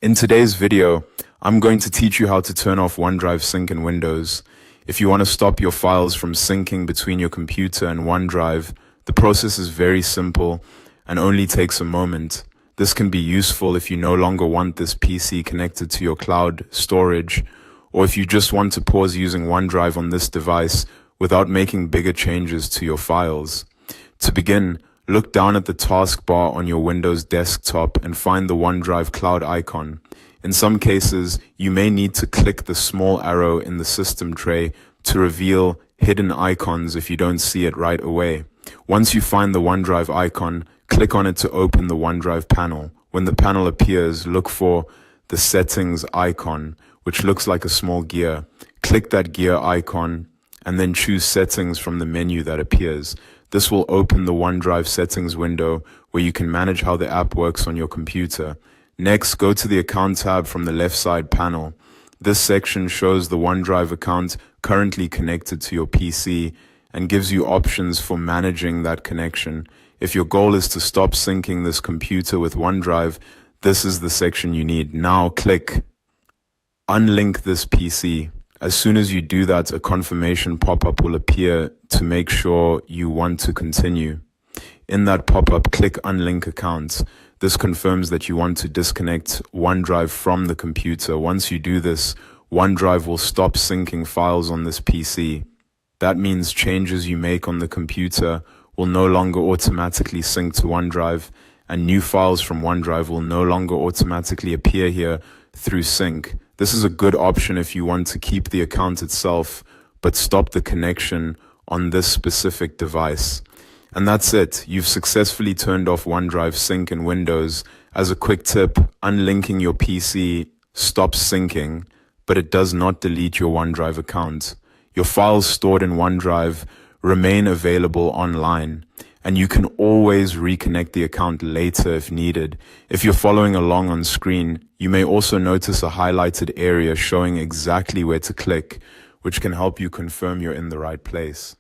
In today's video, I'm going to teach you how to turn off OneDrive sync in Windows. If you want to stop your files from syncing between your computer and OneDrive, the process is very simple and only takes a moment. This can be useful if you no longer want this PC connected to your cloud storage, or if you just want to pause using OneDrive on this device without making bigger changes to your files. To begin, look down at the taskbar on your Windows desktop and find the OneDrive cloud icon. In some cases, you may need to click the small arrow in the system tray to reveal hidden icons if you don't see it right away. Once you find the OneDrive icon, click on it to open the OneDrive panel. When the panel appears, look for the settings icon, which looks like a small gear. Click that gear icon and then choose settings from the menu that appears. This will open the OneDrive settings window where you can manage how the app works on your computer. Next, go to the account tab from the left side panel. This section shows the OneDrive account currently connected to your PC and gives you options for managing that connection. If your goal is to stop syncing this computer with OneDrive, this is the section you need. Now click Unlink this PC. As soon as you do that, a confirmation pop-up will appear to make sure you want to continue. In that pop-up, click Unlink Account. This confirms that you want to disconnect OneDrive from the computer. Once you do this, OneDrive will stop syncing files on this PC. That means changes you make on the computer will no longer automatically sync to OneDrive, and new files from OneDrive will no longer automatically appear here through sync. This is a good option if you want to keep the account itself, but stop the connection on this specific device. And that's it. You've successfully turned off OneDrive sync in Windows. As a quick tip, unlinking your PC stops syncing, but it does not delete your OneDrive account. Your files stored in OneDrive remain available online, and you can always reconnect the account later if needed. If you're following along on screen, you may also notice a highlighted area showing exactly where to click, which can help you confirm you're in the right place.